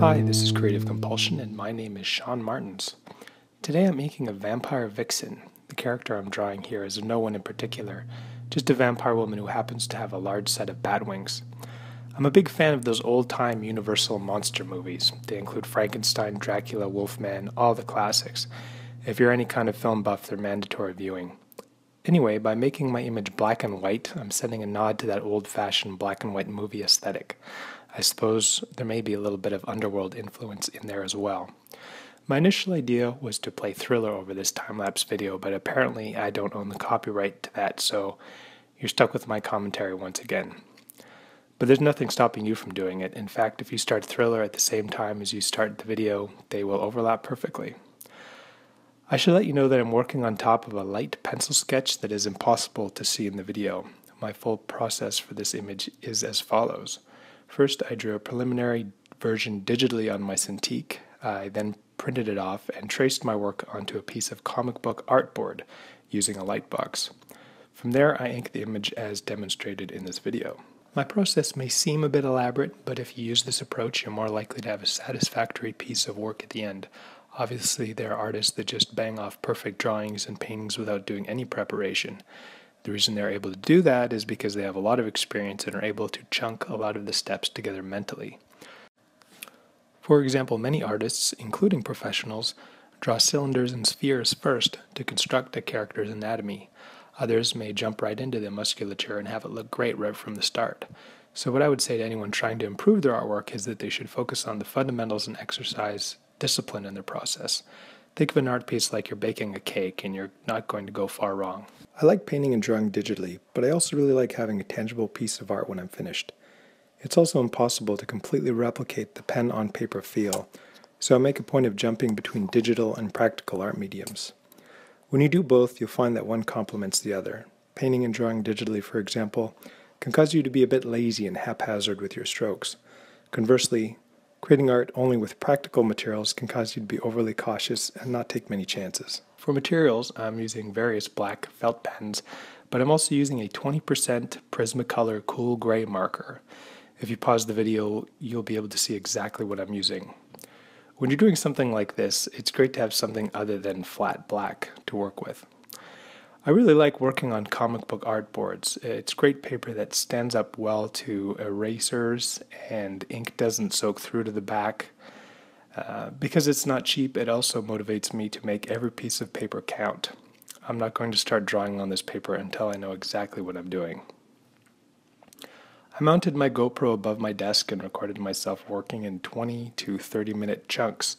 Hi, this is Creative Compulsion, and my name is Shaun Martens. Today I'm inking a vampire Vixen. The character I'm drawing here is no one in particular, just a vampire woman who happens to have a large set of bat wings. I'm a big fan of those old-time Universal monster movies. They include Frankenstein, Dracula, Wolfman, all the classics. If you're any kind of film buff, they're mandatory viewing. Anyway, by making my image black and white, I'm sending a nod to that old-fashioned black and white movie aesthetic. I suppose there may be a little bit of underworld influence in there as well. My initial idea was to play Thriller over this time-lapse video, but apparently I don't own the copyright to that, so you're stuck with my commentary once again. But there's nothing stopping you from doing it. In fact, if you start Thriller at the same time as you start the video, they will overlap perfectly. I should let you know that I'm working on top of a light pencil sketch that is impossible to see in the video. My full process for this image is as follows. First, I drew a preliminary version digitally on my Cintiq. I then printed it off and traced my work onto a piece of comic book artboard using a light box. From there, I inked the image as demonstrated in this video. My process may seem a bit elaborate, but if you use this approach, you're more likely to have a satisfactory piece of work at the end. Obviously, there are artists that just bang off perfect drawings and paintings without doing any preparation. The reason they're able to do that is because they have a lot of experience and are able to chunk a lot of the steps together mentally. For example, many artists, including professionals, draw cylinders and spheres first to construct a character's anatomy. Others may jump right into the musculature and have it look great right from the start. So what I would say to anyone trying to improve their artwork is that they should focus on the fundamentals and exercise discipline in their process. Think of an art piece like you're baking a cake and you're not going to go far wrong. I like painting and drawing digitally, but I also really like having a tangible piece of art when I'm finished. It's also impossible to completely replicate the pen-on-paper feel, so I make a point of jumping between digital and practical art mediums. When you do both, you'll find that one complements the other. Painting and drawing digitally, for example, can cause you to be a bit lazy and haphazard with your strokes. Conversely, creating art only with practical materials can cause you to be overly cautious and not take many chances. For materials, I'm using various black felt pens, but I'm also using a 20% Prismacolor Cool Gray marker. If you pause the video, you'll be able to see exactly what I'm using. When you're doing something like this, it's great to have something other than flat black to work with. I really like working on comic book artboards. It's great paper that stands up well to erasers and ink doesn't soak through to the back. Because it's not cheap, it also motivates me to make every piece of paper count. I'm not going to start drawing on this paper until I know exactly what I'm doing. I mounted my GoPro above my desk and recorded myself working in 20 to 30 minute chunks.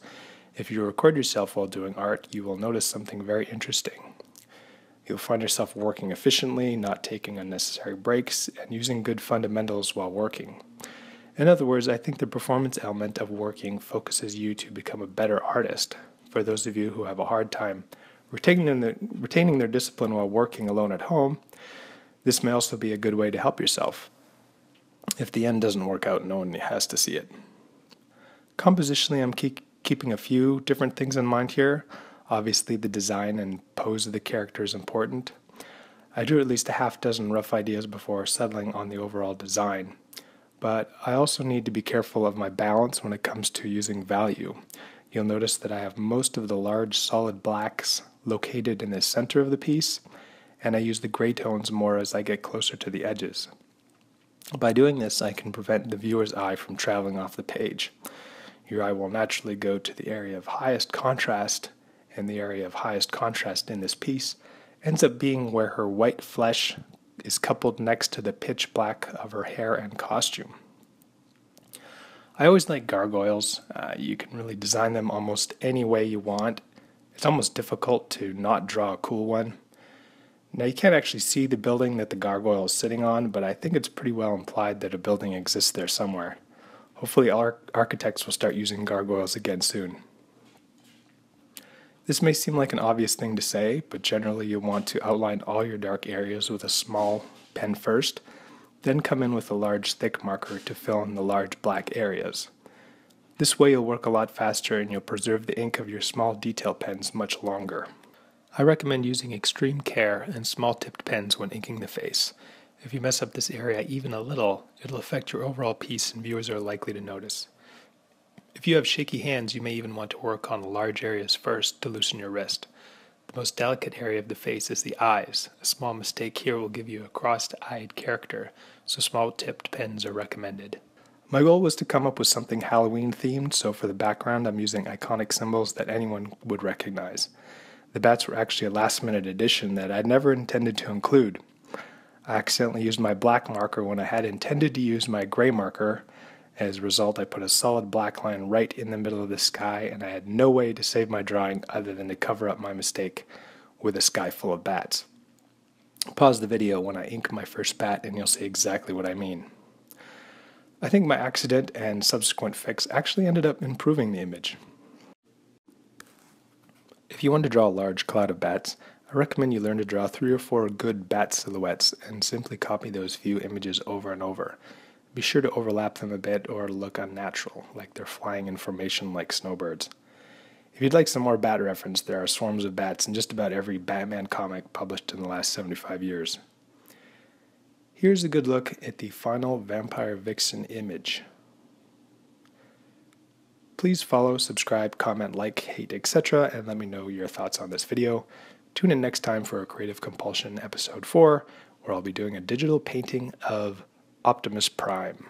If you record yourself while doing art, you will notice something very interesting. You'll find yourself working efficiently, not taking unnecessary breaks, and using good fundamentals while working. In other words, I think the performance element of working focuses you to become a better artist. For those of you who have a hard time retaining their discipline while working alone at home, this may also be a good way to help yourself. If the end doesn't work out, no one has to see it. Compositionally, I'm keeping a few different things in mind here. Obviously, the design and pose of the character is important. I drew at least a half dozen rough ideas before settling on the overall design. But I also need to be careful of my balance when it comes to using value. You'll notice that I have most of the large solid blacks located in the center of the piece, and I use the gray tones more as I get closer to the edges. By doing this, I can prevent the viewer's eye from traveling off the page. Your eye will naturally go to the area of highest contrast, and the area of highest contrast in this piece ends up being where her white flesh is coupled next to the pitch black of her hair and costume. I always like gargoyles. You can really design them almost any way you want. It's almost difficult to not draw a cool one. Now, you can't actually see the building that the gargoyle is sitting on, but I think it's pretty well implied that a building exists there somewhere. Hopefully, architects will start using gargoyles again soon. This may seem like an obvious thing to say, but generally you'll want to outline all your dark areas with a small pen first, then come in with a large thick marker to fill in the large black areas. This way you'll work a lot faster and you'll preserve the ink of your small detail pens much longer. I recommend using extreme care and small-tipped pens when inking the face. If you mess up this area even a little, it'll affect your overall piece and viewers are likely to notice. If you have shaky hands, you may even want to work on large areas first to loosen your wrist. The most delicate area of the face is the eyes. A small mistake here will give you a crossed-eyed character, so small-tipped pens are recommended. My goal was to come up with something Halloween-themed, so for the background I'm using iconic symbols that anyone would recognize. The bats were actually a last-minute addition that I'd never intended to include. I accidentally used my black marker when I had intended to use my gray marker. As a result, I put a solid black line right in the middle of the sky, and I had no way to save my drawing other than to cover up my mistake with a sky full of bats. Pause the video when I ink my first bat and you'll see exactly what I mean. I think my accident and subsequent fix actually ended up improving the image. If you want to draw a large cloud of bats, I recommend you learn to draw 3 or 4 good bat silhouettes and simply copy those few images over and over. Be sure to overlap them a bit or look unnatural, like they're flying in formation like snowbirds. If you'd like some more bat reference, there are swarms of bats in just about every Batman comic published in the last 75 years. Here's a good look at the final Vampire Vixen image. Please follow, subscribe, comment, like, hate, etc., and let me know your thoughts on this video. Tune in next time for a Creative Compulsion episode 4, where I'll be doing a digital painting of Optimus Prime.